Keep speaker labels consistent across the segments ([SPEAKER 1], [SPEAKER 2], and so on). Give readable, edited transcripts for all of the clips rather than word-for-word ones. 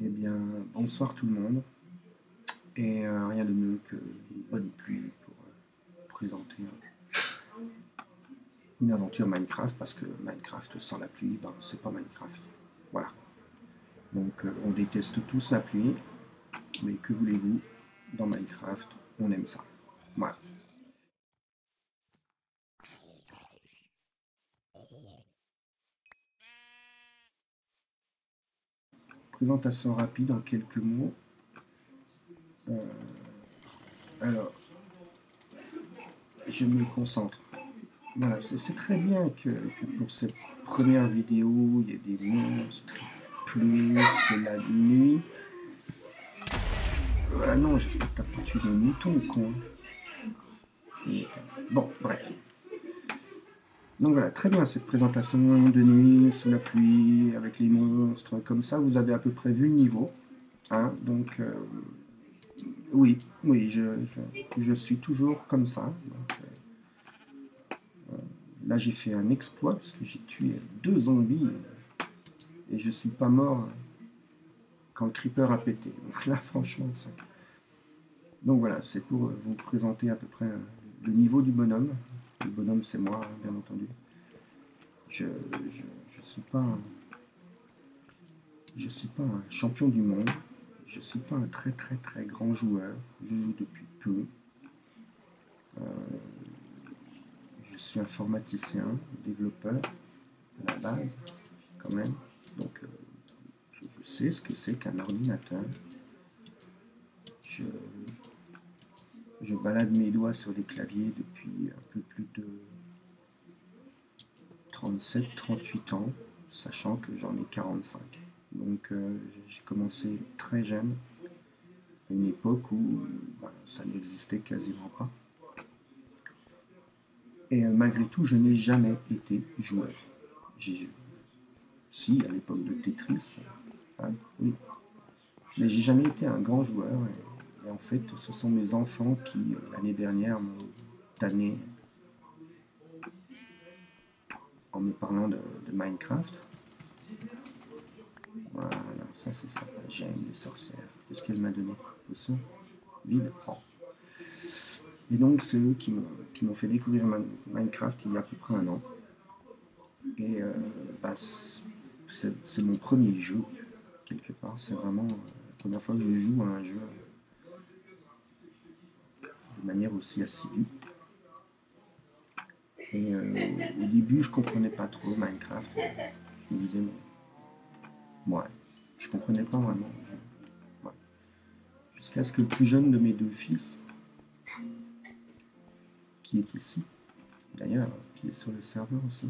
[SPEAKER 1] Eh bien, bonsoir tout le monde. Et rien de mieux qu'une bonne pluie pour présenter une aventure Minecraft, parce que Minecraft sans la pluie, ben, c'est pas Minecraft. Voilà. Donc on déteste tous la pluie, mais que voulez-vous, dans Minecraft, on aime ça. Voilà. Présentation rapide en quelques mots. Euh, alors, je me concentre. Voilà, c'est très bien que pour cette première vidéo, il y ait des monstres, plus la nuit. Ah non, j'espère que t'as pas tué mon mouton, con. Et, bon, bref. Donc voilà, très bien cette présentation de nuit, sous la pluie, avec les monstres, comme ça, vous avez à peu près vu le niveau. Hein, donc, oui, oui, je suis toujours comme ça. Donc, là, j'ai fait un exploit, parce que j'ai tué 2 zombies, et je suis pas mort quand le creeper a pété. Donc là, franchement, ça... Donc voilà, c'est pour vous présenter à peu près le niveau du bonhomme. Le bonhomme, c'est moi, hein, bien entendu. Je, je, je suis pas je suis pas un champion du monde. Je suis pas un très très très grand joueur. Je joue depuis peu. Je suis informaticien, développeur à la base, quand même. Donc je sais ce que c'est qu'un ordinateur. Je, je balade mes doigts sur des claviers depuis un peu plus de 37-38 ans, sachant que j'en ai 45. Donc j'ai commencé très jeune, à une époque où ben, ça n'existait quasiment pas. Et malgré tout, je n'ai jamais été joueur. J'ai, si, à l'époque de Tetris, hein, oui. Mais j'ai jamais été un grand joueur. Et en fait, ce sont mes enfants qui, l'année dernière, m'ont tanné en me parlant de Minecraft. Voilà, ça c'est sympa. J'aime les sorcières. Qu'est-ce qu'elle m'a donné? Le son vide. Oh. Et donc, c'est eux qui m'ont fait découvrir Minecraft il y a à peu près un an. Et bah, c'est mon premier jeu, quelque part. C'est vraiment la première fois que je joue à un jeu de manière aussi assidue. Et au début, je comprenais pas trop Minecraft. Je me disais, ouais, je comprenais pas vraiment. Ouais. Jusqu'à ce que le plus jeune de mes 2 fils, qui est ici, d'ailleurs, qui est sur le serveur aussi,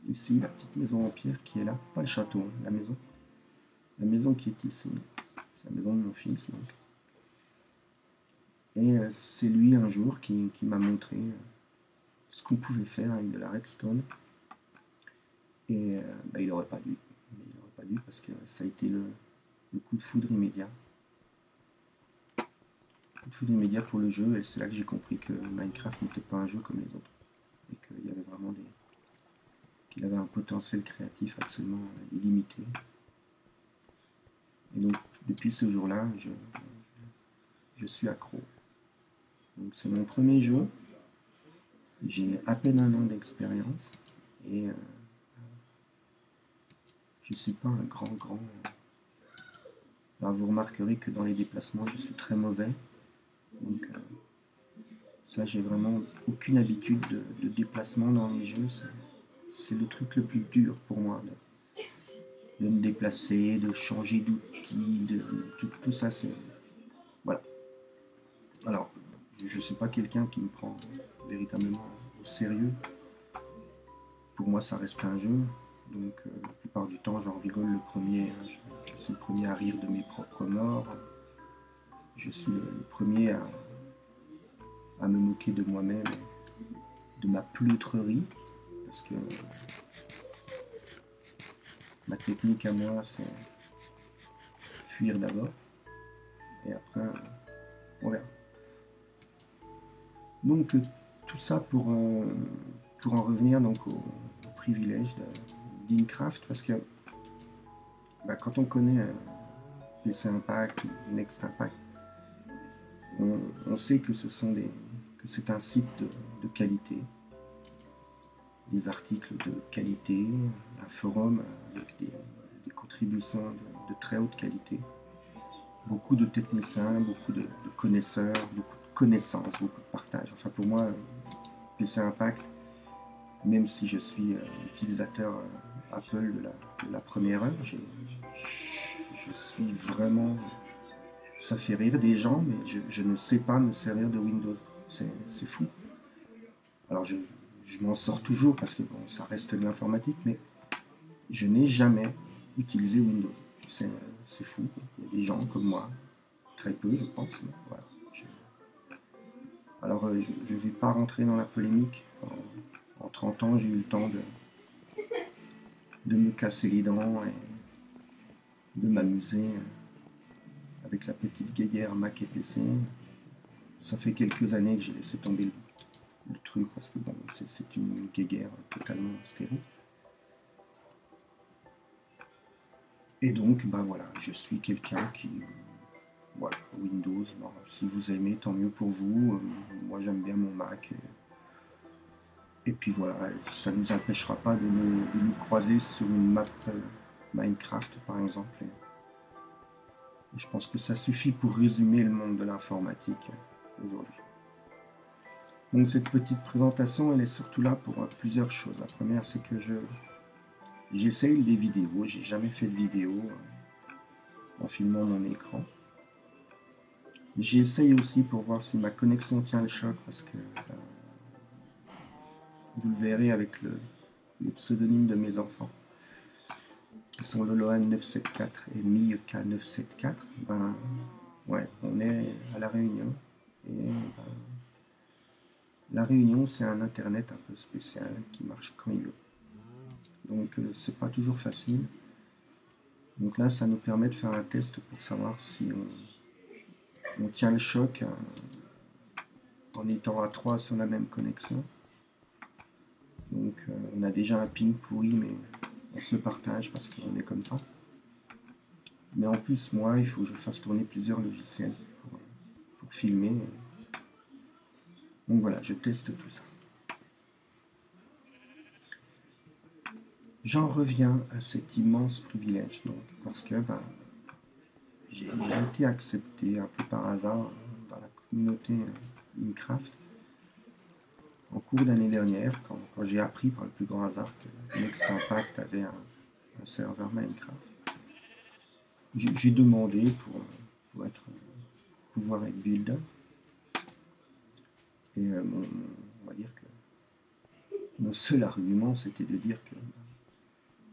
[SPEAKER 1] ici, la petite maison en pierre qui est là, pas le château, hein, la maison qui est ici, c'est la maison de mon fils, donc. Et c'est lui un jour qui m'a montré ce qu'on pouvait faire avec de la redstone. Et bah, il n'aurait pas dû. Il n'aurait pas dû parce que ça a été le coup de foudre immédiat. Coup de foudre immédiat pour le jeu, et c'est là que j'ai compris que Minecraft n'était pas un jeu comme les autres. Et qu'il y avait vraiment qu'il avait un potentiel créatif absolument illimité. Et donc, depuis ce jour-là, je suis accro. Donc, c'est mon premier jeu. J'ai à peine un an d'expérience. Et je ne suis pas un grand. Alors, vous remarquerez que dans les déplacements, je suis très mauvais. Donc, ça, j'ai vraiment aucune habitude de déplacement dans les jeux. C'est le truc le plus dur pour moi. De me déplacer, de changer d'outil, tout ça, c'est. Voilà. Alors, je ne suis pas quelqu'un qui me prend véritablement au sérieux. Pour moi, ça reste un jeu. Donc, la plupart du temps, j'en rigole le premier. Je suis le premier à rire de mes propres morts. Je suis le premier à me moquer de moi-même, de ma pleutrerie. Parce que ma technique à moi, c'est fuir d'abord. Et après, on verra. Donc, tout ça pour en revenir donc au privilège d'Incraft. Parce que bah, quand on connaît PC Impact, Next Impact, on sait que que c'est un site de qualité, des articles de qualité, un forum avec des contributions de très haute qualité, beaucoup de techniciens, beaucoup de connaisseurs, beaucoup de connaissances, beaucoup de partage. Enfin pour moi, PC Impact, même si je suis utilisateur Apple de la première heure, je suis vraiment... Ça fait rire des gens, mais je ne sais pas me servir de Windows. C'est fou. Alors je m'en sors toujours parce que bon, ça reste de l'informatique, mais je n'ai jamais utilisé Windows. C'est fou. Il y a des gens comme moi, très peu je pense, mais voilà. Alors je ne vais pas rentrer dans la polémique. En 30 ans, j'ai eu le temps de me casser les dents et de m'amuser avec la petite guéguerre Mac et PC. Ça fait quelques années que j'ai laissé tomber le truc parce que bon, c'est une guéguerre totalement stérile. Et donc, bah voilà, je suis quelqu'un qui, voilà, Windows, bon, si vous aimez, tant mieux pour vous. Moi, j'aime bien mon Mac. Et puis voilà, ça ne nous empêchera pas de nous croiser sur une map Minecraft, par exemple. Et je pense que ça suffit pour résumer le monde de l'informatique aujourd'hui. Donc cette petite présentation, elle est surtout là pour plusieurs choses. La première, c'est que j'essaye des vidéos. J'ai jamais fait de vidéo en filmant mon écran. J'essaye aussi pour voir si ma connexion tient le choc, parce que vous le verrez avec les pseudonymes de mes enfants, qui sont Lolohan 974 et Miyeka 974. Ben ouais, on est à La Réunion. Et ben, La Réunion, c'est un internet un peu spécial qui marche quand il veut. Donc c'est pas toujours facile. Donc là, ça nous permet de faire un test pour savoir si on tient le choc en étant à 3 sur la même connexion. Donc on a déjà un ping pourri, mais on se partage parce qu'on est comme ça. Mais en plus, moi, il faut que je fasse tourner plusieurs logiciels pour filmer. Donc voilà, je teste tout ça. J'en reviens à cet immense privilège, donc, parce que j'ai été accepté un peu par hasard dans la communauté Minecraft en cours d'année dernière, quand j'ai appris par le plus grand hasard que Next Impact avait un serveur Minecraft. J'ai demandé pour pouvoir être builder. Et on va dire que mon seul argument, c'était de dire que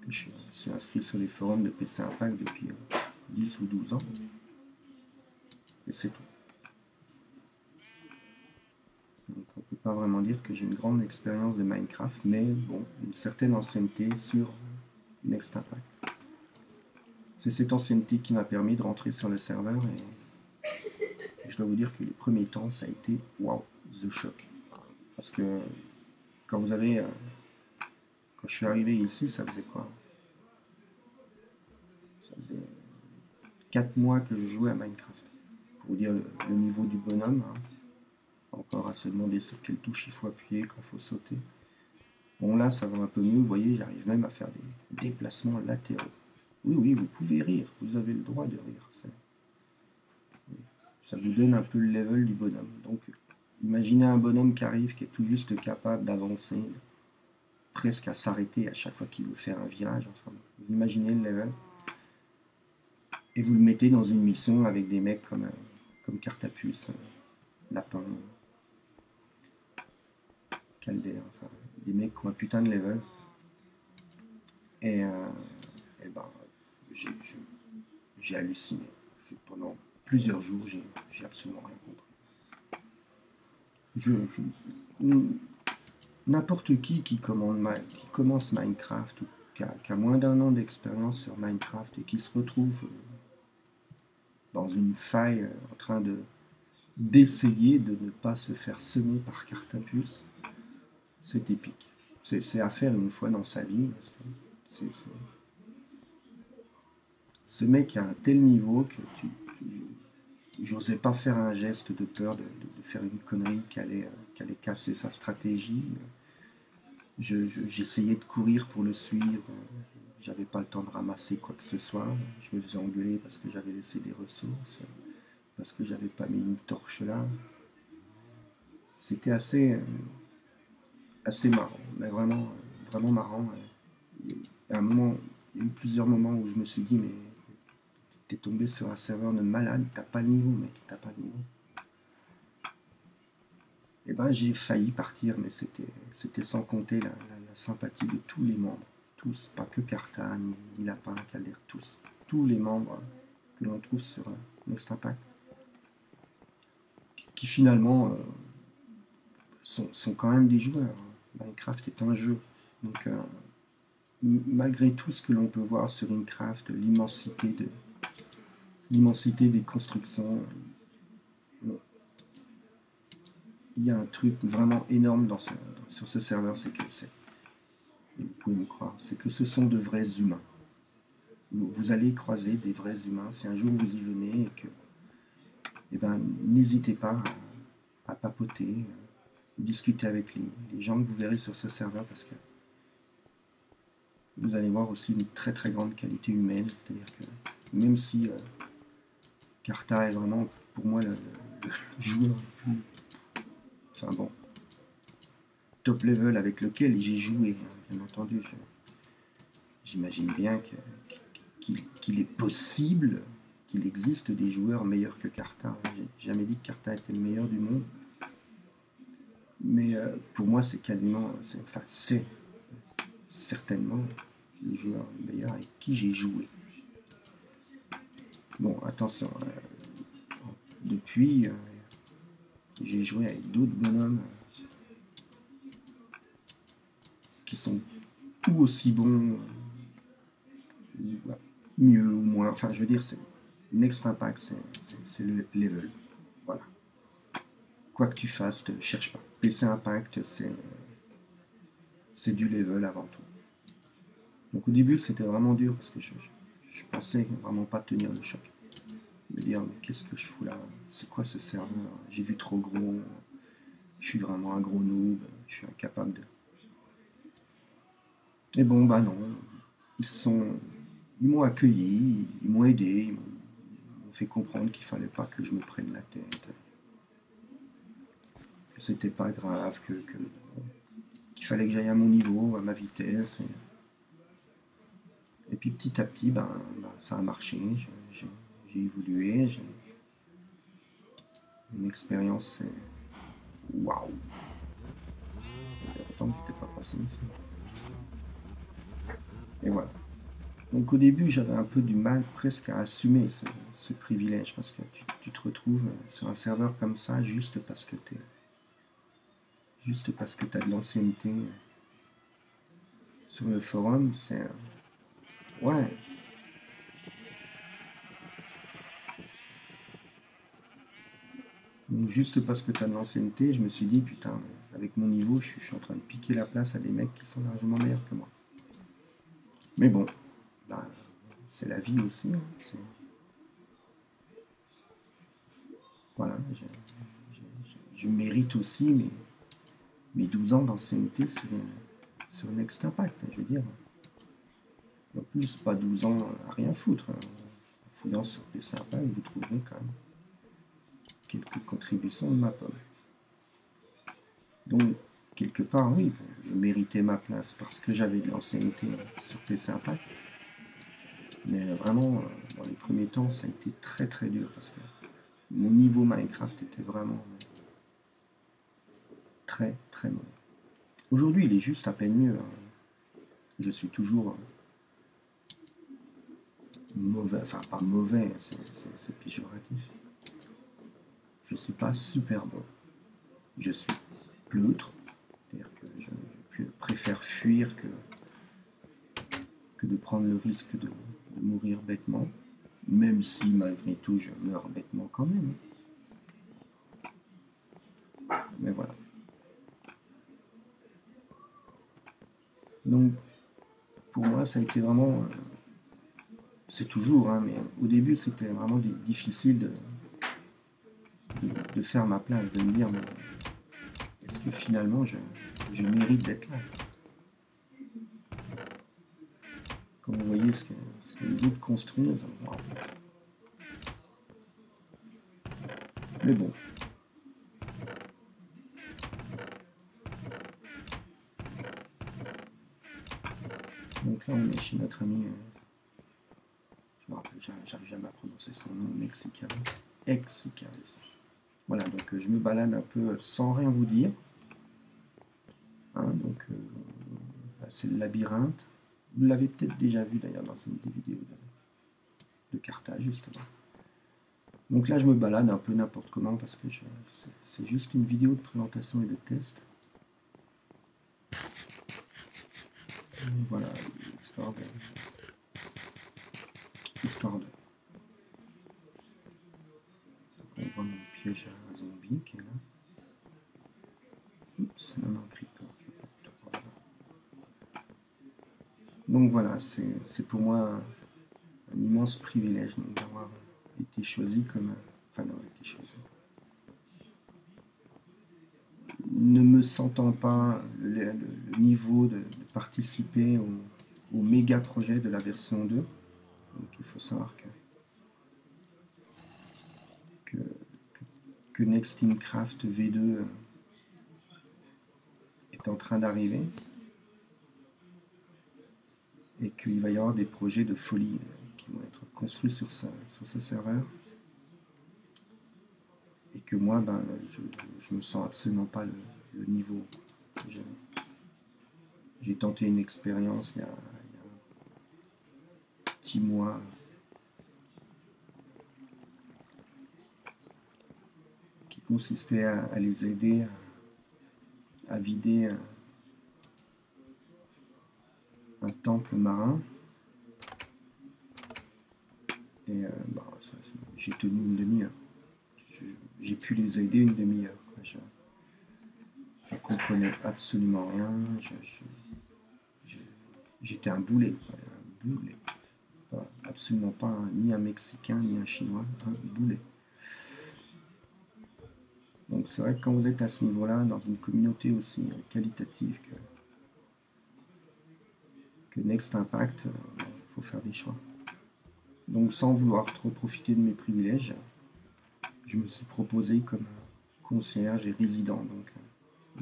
[SPEAKER 1] je suis inscrit sur les forums de PC Impact depuis 10 ou 12 ans. Et c'est tout. Donc on ne peut pas vraiment dire que j'ai une grande expérience de Minecraft, mais bon, une certaine ancienneté sur Next Impact. C'est cette ancienneté qui m'a permis de rentrer sur le serveur et je dois vous dire que les premiers temps, ça a été wow, the shock. Parce que quand vous avez... quand je suis arrivé ici, ça faisait quoi? Ça faisait 4 mois que je jouais à Minecraft. Pour vous dire le niveau du bonhomme. Hein. Encore à se demander sur quelle touche il faut appuyer quand il faut sauter. Bon là, ça va un peu mieux. Vous voyez, j'arrive même à faire des déplacements latéraux. Oui, oui, vous pouvez rire. Vous avez le droit de rire. Ça vous donne un peu le level du bonhomme. Donc, imaginez un bonhomme qui arrive, qui est tout juste capable d'avancer, presque à s'arrêter à chaque fois qu'il veut faire un virage. Enfin, vous imaginez le level. Et vous le mettez dans une mission avec des mecs comme Cartapus, Lapin, Calder, enfin, des mecs qui ont un putain de level. Et ben, j'ai halluciné. Pendant plusieurs jours, j'ai absolument rien compris. N'importe qui commence Minecraft ou qui a moins d'un an d'expérience sur Minecraft et qui se retrouve dans une faille en train d'essayer de ne pas se faire semer par Cartapus, c'est épique. C'est à faire une fois dans sa vie. ce mec a un tel niveau que j'osais pas faire un geste de peur de faire une connerie qui allait casser sa stratégie. J'essayais de courir pour le suivre. J'avais pas le temps de ramasser quoi que ce soit. Je me faisais engueuler parce que j'avais laissé des ressources, parce que j'avais pas mis une torche là. C'était assez marrant, mais vraiment marrant. À un moment, il y a eu plusieurs moments où je me suis dit, mais t'es tombé sur un serveur de malade, t'as pas le niveau, mec, t'as pas le niveau. Et ben j'ai failli partir, mais c'était sans compter la sympathie de tous les membres. Tous, pas que Carta, ni Lapin, Calder, tous. Tous les membres que l'on trouve sur Next Impact, qui finalement sont quand même des joueurs. Minecraft est un jeu. Donc malgré tout ce que l'on peut voir sur Minecraft, l'immensité des constructions, il y a un truc vraiment énorme sur ce serveur, c'est que vous pouvez me croire, c'est que ce sont de vrais humains. Vous allez croiser des vrais humains. Si un jour vous y venez et que, eh ben, n'hésitez pas à papoter, discuter avec les gens que vous verrez sur ce serveur parce que vous allez voir aussi une très très grande qualité humaine. C'est-à-dire que même si Carta est vraiment pour moi le joueur le plus, enfin bon, top level avec lequel j'ai joué, bien entendu, j'imagine bien qu'il est possible qu'il existe des joueurs meilleurs que Carta. J'ai jamais dit que Carta était le meilleur du monde, mais pour moi c'est quasiment, enfin c'est certainement le joueur meilleur avec qui j'ai joué. Bon, attention, depuis j'ai joué avec d'autres bonhommes qui sont ou aussi bons, mieux ou moins, enfin je veux dire, c'est Next Impact, c'est le level. Voilà. Quoi que tu fasses, ne cherche pas. PC Impact, c'est du level avant tout. Donc au début, c'était vraiment dur parce que je pensais vraiment pas tenir le choc. Me dire, mais qu'est-ce que je fous là? C'est quoi ce serveur? J'ai vu trop gros. Je suis vraiment un gros noob. Je suis incapable de. Et bon, bah non. Ils m'ont accueilli, ils m'ont aidé, ils m'ont fait comprendre qu'il fallait pas que je me prenne la tête, que c'était pas grave, qu'il fallait que j'aille à mon niveau, à ma vitesse. Et puis petit à petit, ça a marché. J'ai évolué, j'ai une expérience. Waouh! Ça fait longtemps que j'étais pas passé ici. Et voilà. Donc au début, j'avais un peu du mal presque à assumer ce privilège parce que tu te retrouves sur un serveur comme ça juste parce que tu as de l'ancienneté sur le forum. Ouais. Donc juste parce que tu as de l'ancienneté, je me suis dit, putain, avec mon niveau, je suis en train de piquer la place à des mecs qui sont largement meilleurs que moi. Mais bon, bah, c'est la vie aussi. Hein. Voilà, je mérite aussi mes 12 ans d'ancienneté sur Next Impact, je veux dire. En plus, pas 12 ans à rien foutre. En fouillant sur PC Impact, vous trouverez quand même quelques contributions de ma pomme. Donc, quelque part, oui, je méritais ma place parce que j'avais de l'ancienneté sur PC Impact. Mais vraiment, dans les premiers temps, ça a été très très dur parce que mon niveau Minecraft était vraiment très très mauvais. Aujourd'hui, il est juste à peine mieux. Je suis toujours mauvais, enfin pas mauvais, c'est péjoratif. Je ne suis pas super bon. Je suis pleutre, c'est-à-dire que je préfère fuir que de prendre le risque de mourir bêtement, même si malgré tout je meurs bêtement quand même. Mais voilà. Donc pour moi ça a été vraiment c'est toujours, hein, mais au début c'était vraiment difficile de faire ma place, de me dire, mais est-ce que finalement je mérite d'être là? Quand vous voyez ce que les autres construisent, wow. Mais bon. Donc là on est chez notre ami, je me rappelle, j'arrive jamais à prononcer son nom, Exicaris. Voilà, donc je me balade un peu sans rien vous dire. Hein, donc c'est le labyrinthe. Vous l'avez peut-être déjà vu d'ailleurs dans une des vidéos de Carthage justement. Donc là je me balade un peu n'importe comment parce que c'est juste une vidéo de présentation et de test. Et voilà, histoire de... Donc on voit mon piège à zombie qui est là. Oups, c'est même un creeper. Donc voilà, c'est pour moi un immense privilège d'avoir été choisi comme... Enfin, d'avoir été choisi. Ne me sentant pas le niveau de participer au méga projet de la version 2. Donc il faut savoir que Next in Craft V2 est en train d'arriver et qu'il va y avoir des projets de folie qui vont être construits sur ce serveur. Et que moi, ben, je me sens absolument pas le niveau. J'ai tenté une expérience il y a un petit mois qui consistait à les aider à vider un temple marin. Et bah, j'ai tenu une demi-heure. J'ai pu les aider une demi-heure. Je comprenais absolument rien. J'étais un boulet. Un boulet. Absolument pas ni un Mexicain ni un Chinois. Un boulet. Donc c'est vrai que quand vous êtes à ce niveau-là, dans une communauté aussi qualitative que Next Impact, il faut faire des choix. Donc sans vouloir trop profiter de mes privilèges, je me suis proposé comme concierge et résident donc,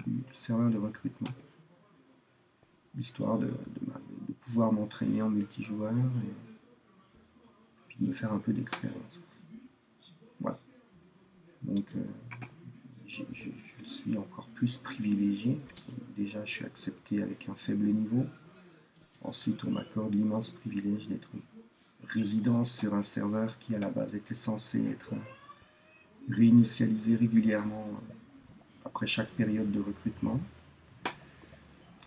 [SPEAKER 1] du serveur de recrutement, histoire de pouvoir m'entraîner en multijoueur et puis de me faire un peu d'expérience. Voilà. Donc je suis encore plus privilégié. Déjà, je suis accepté avec un faible niveau. Ensuite, on m'accorde l'immense privilège d'être résident sur un serveur qui, à la base, était censé être réinitialisé régulièrement après chaque période de recrutement.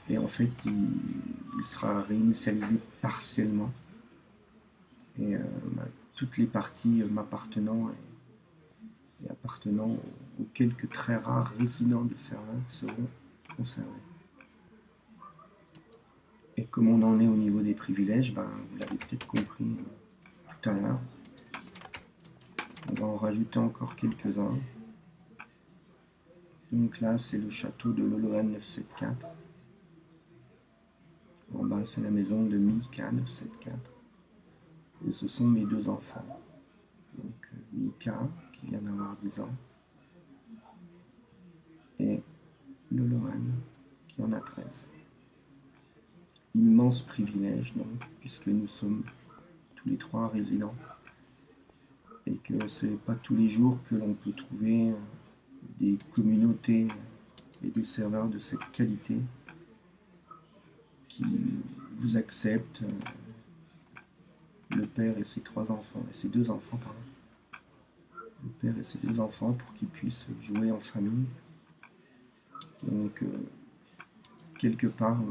[SPEAKER 1] Et en fait, il sera réinitialisé partiellement. Et toutes les parties m'appartenant et appartenant aux quelques très rares résidents du serveur seront conservés. Et comme on en est au niveau des privilèges, ben, vous l'avez peut-être compris tout à l'heure, on va en rajouter encore quelques-uns. Donc là, c'est le château de Lolohan 974. En bas, c'est la maison de Mika 974. Et ce sont mes deux enfants. Donc Mika, qui vient d'avoir 10 ans, et Lolohan, qui en a 13. Immense privilège, donc, puisque nous sommes tous les trois résidents. Et que c'est pas tous les jours que l'on peut trouver des communautés et des serveurs de cette qualité qui vous acceptent, le père et ses trois enfants, et ses deux enfants, pardon. Le père et ses deux enfants pour qu'ils puissent jouer en famille. Donc, quelque part,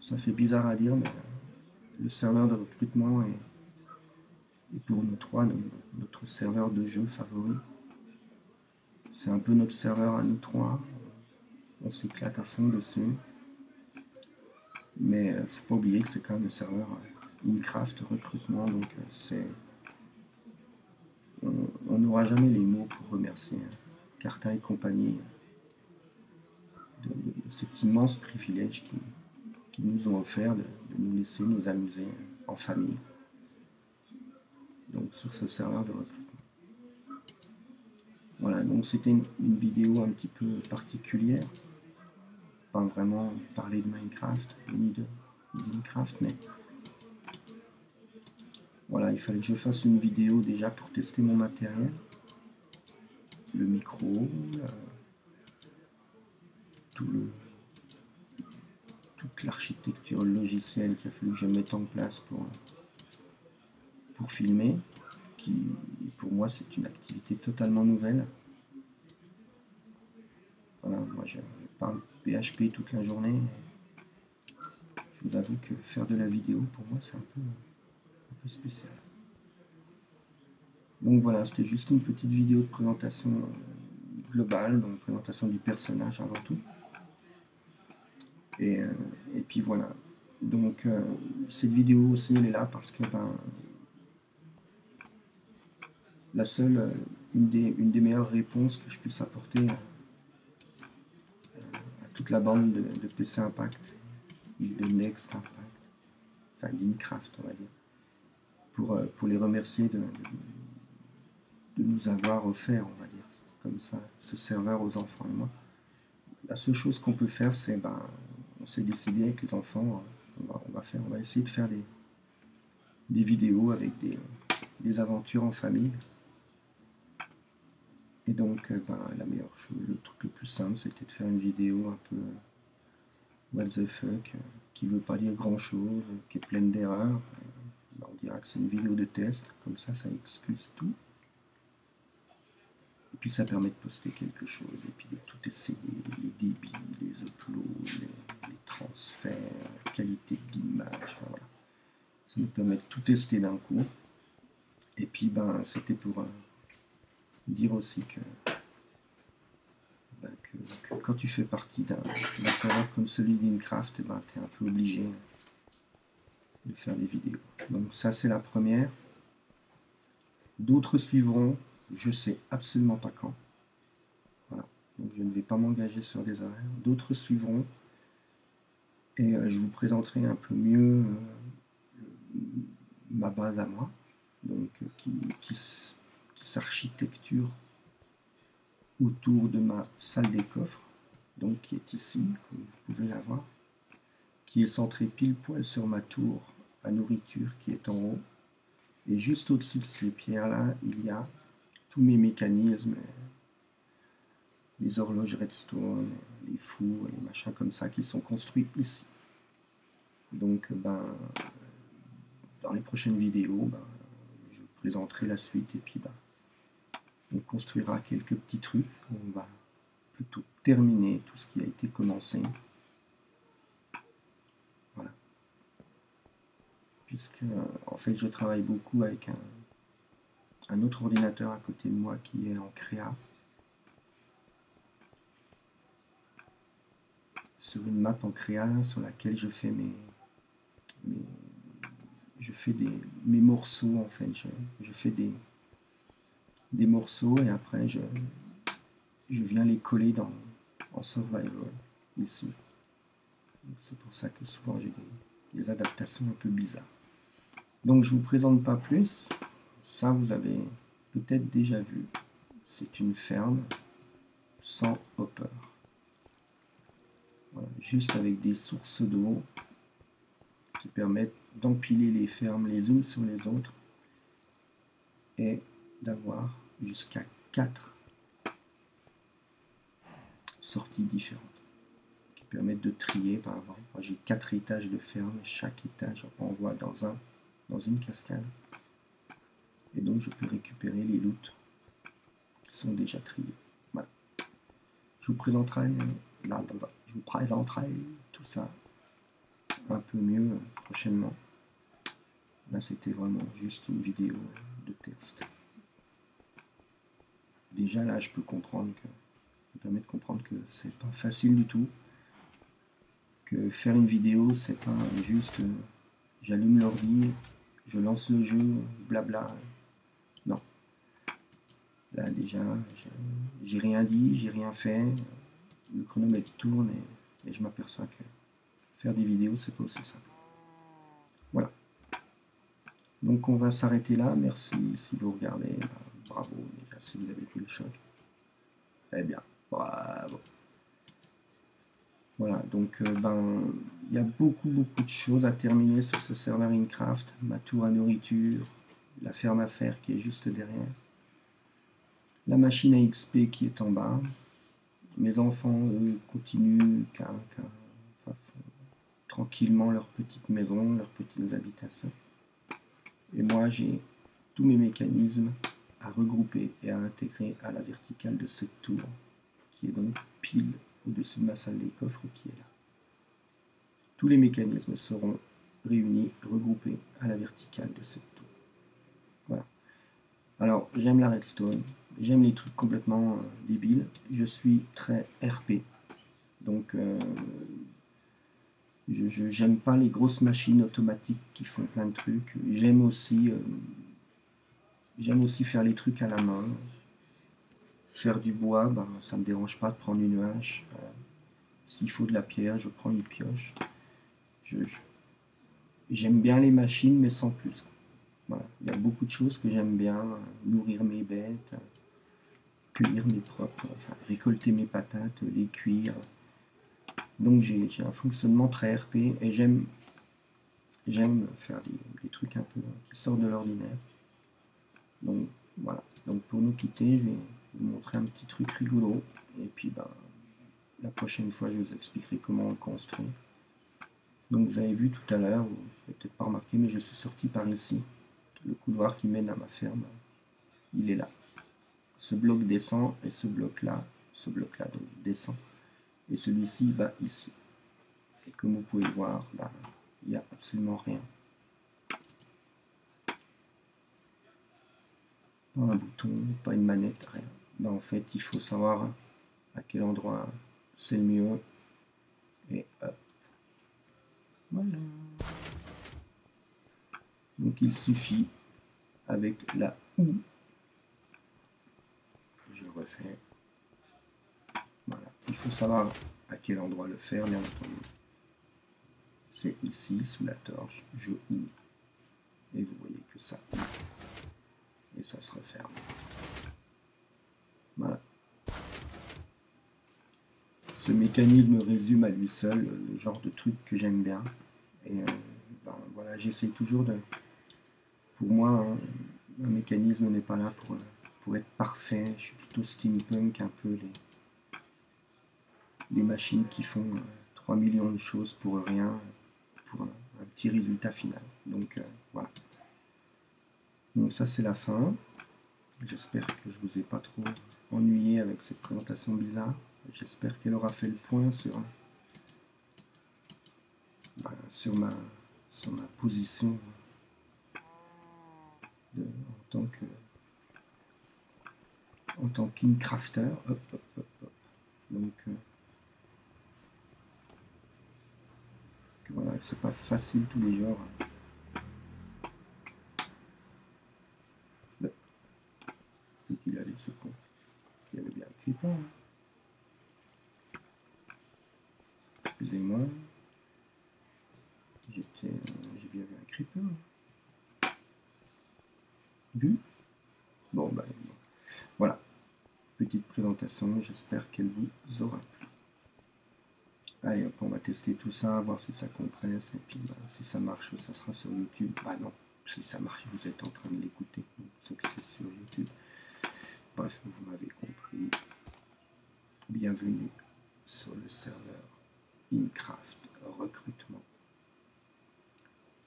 [SPEAKER 1] ça fait bizarre à dire, mais le serveur de recrutement est pour nous trois notre serveur de jeu favori. C'est un peu notre serveur à nous trois. On s'éclate à fond dessus. Mais faut pas oublier que c'est quand même le serveur Minecraft recrutement, donc on n'aura jamais les mots pour remercier Carta et compagnie de cet immense privilège qu'ils nous ont offert de nous laisser nous amuser en famille. Donc sur ce serveur de recrutement. Voilà, donc c'était une vidéo un petit peu particulière. Pas vraiment parler de Minecraft ni de Minecraft, mais voilà, il fallait que je fasse une vidéo déjà pour tester mon matériel, le micro, toute l'architecture logicielle qu'il a fallu que je mette en place pour filmer, qui pour moi c'est une activité totalement nouvelle. Voilà, moi je parle PHP toute la journée. Je vous avoue que faire de la vidéo pour moi c'est un peu spécial. Donc voilà, c'était juste une petite vidéo de présentation globale, donc présentation du personnage avant tout. Et puis voilà. Donc cette vidéo aussi elle est là parce que la seule, une des meilleures réponses que je puisse apporter à toute la bande de PC Impact, de Next Impact, enfin d'Incraft on va dire, pour les remercier de nous avoir offert, on va dire, comme ça, ce serveur aux enfants et moi. La seule chose qu'on peut faire, c'est, on s'est décidé avec les enfants, on va essayer de faire des vidéos avec des aventures en famille. Et donc, la meilleure chose, le truc le plus simple, c'était de faire une vidéo un peu what the fuck, qui veut pas dire grand chose, qui est pleine d'erreurs. On dira que c'est une vidéo de test, comme ça excuse tout. Et puis ça permet de poster quelque chose, et puis de tout essayer, les débits, les uploads, les transferts, la qualité de l'image, enfin voilà. Ça nous permet de tout tester d'un coup. Et puis c'était pour dire aussi que quand tu fais partie d'un serveur comme celui d'Incraft, tu es un peu obligé de faire des vidéos. Donc ça c'est la première. D'autres suivront, je sais absolument pas quand. Voilà. Donc je ne vais pas m'engager sur des horaires. D'autres suivront et je vous présenterai un peu mieux ma base à moi, donc qui s'architecture autour de ma salle des coffres, donc qui est ici, comme vous pouvez la voir, qui est centrée pile poil sur ma tour à nourriture qui est en haut. Et juste au-dessus de ces pierres-là, il y a tous mes mécanismes, les horloges Redstone, les fours, les machins comme ça qui sont construits ici. Donc, dans les prochaines vidéos, je vous présenterai la suite et puis on construira quelques petits trucs. On va plutôt terminer tout ce qui a été commencé. Voilà. Puisque, en fait, je travaille beaucoup avec un autre ordinateur à côté de moi qui est en créa. Sur une map en créa sur laquelle je fais mes morceaux, en fait. Je fais des morceaux et après je viens les coller en survival ici. C'est pour ça que souvent j'ai des adaptations un peu bizarres. Donc je vous présente pas plus. Ça vous avez peut-être déjà vu. C'est une ferme sans hopper. Voilà, juste avec des sources d'eau qui permettent d'empiler les fermes les unes sur les autres et d'avoir jusqu'à 4 sorties différentes qui permettent de trier. Par exemple, moi j'ai 4 étages de ferme et chaque étage envoie dans une cascade et donc je peux récupérer les loots qui sont déjà triés. Voilà. Je vous présenterai tout ça un peu mieux prochainement. Là c'était vraiment juste une vidéo de test. Déjà là je peux comprendre que ça permet de comprendre que c'est pas facile du tout, que faire une vidéo c'est pas juste j'allume l'ordi, je lance le jeu, blabla. Non. Là déjà, j'ai rien dit, j'ai rien fait. Le chronomètre tourne et je m'aperçois que faire des vidéos, c'est pas aussi simple. Voilà. Donc on va s'arrêter là. Merci si vous regardez. Bravo déjà si vous avez pris le choc. Très bien. Bravo. Voilà, donc il y a beaucoup de choses à terminer sur ce serveur Incraft. Ma tour à nourriture, la ferme à fer qui est juste derrière, la machine à XP qui est en bas. Mes enfants, eux, continuent tranquillement leur petite maison, leurs petites habitations. Et moi, j'ai tous mes mécanismes à regrouper et à intégrer à la verticale de cette tour, qui est donc pile au-dessus de ma salle des coffres qui est là. Tous les mécanismes seront réunis, regroupés à la verticale de cette tour. Voilà. Alors, j'aime la redstone, j'aime les trucs complètement débiles. Je suis très RP, donc j'aime pas les grosses machines automatiques qui font plein de trucs. J'aime aussi faire les trucs à la main. Faire du bois, ça me dérange pas de prendre une hache. S'il faut de la pierre, je prends une pioche. J'aime bien les machines, mais sans plus. Voilà. Il y a beaucoup de choses que j'aime bien. Nourrir mes bêtes, cueillir mes propres, enfin récolter mes patates, les cuire. Donc j'ai un fonctionnement très RP et j'aime faire des trucs un peu qui sortent de l'ordinaire. Donc voilà. Donc pour nous quitter, je vais vous montrer un petit truc rigolo. Et puis la prochaine fois, je vous expliquerai comment on le construit. Donc vous avez vu tout à l'heure, vous n'avez peut-être pas remarqué, mais je suis sorti par ici. Le couloir qui mène à ma ferme, il est là. Ce bloc descend et ce bloc-là donc descend. Et celui-ci va ici. Et comme vous pouvez le voir, il n'y a absolument rien. Pas un bouton, pas une manette, rien. En fait, il faut savoir à quel endroit c'est le mieux. Et hop. Voilà. Donc il suffit avec la OU. Je refais. Voilà. Il faut savoir à quel endroit le faire, bien entendu. C'est ici, sous la torche. Je OU. Et vous voyez que ça ouvre. Et ça se referme. Voilà. Ce mécanisme résume à lui seul le genre de truc que j'aime bien. Et voilà, j'essaie toujours de... Pour moi, un mécanisme n'est pas là pour être parfait. Je suis plutôt steampunk, un peu les machines qui font 3 millions de choses pour rien, pour un petit résultat final. Donc voilà. Donc ça c'est la fin. J'espère que je ne vous ai pas trop ennuyé avec cette présentation bizarre. J'espère qu'elle aura fait le point sur ma position en tant qu'Incrafter. Donc voilà, c'est pas facile tous les jours. Qu'il allait ce con. Il y avait bien le creeper. Excusez-moi. J'ai bien vu un creeper. Vu? Bon, voilà. Petite présentation, j'espère qu'elle vous aura plu. Allez hop, on va tester tout ça, voir si ça compresse, et puis si ça marche, ça sera sur YouTube. Non, si ça marche, vous êtes en train de l'écouter, donc c'est sur YouTube. Bref, vous m'avez compris. Bienvenue sur le serveur Incraft recrutement.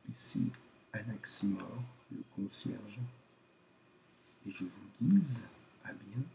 [SPEAKER 1] Ici, Anaximor, le concierge. Et je vous dis à bientôt.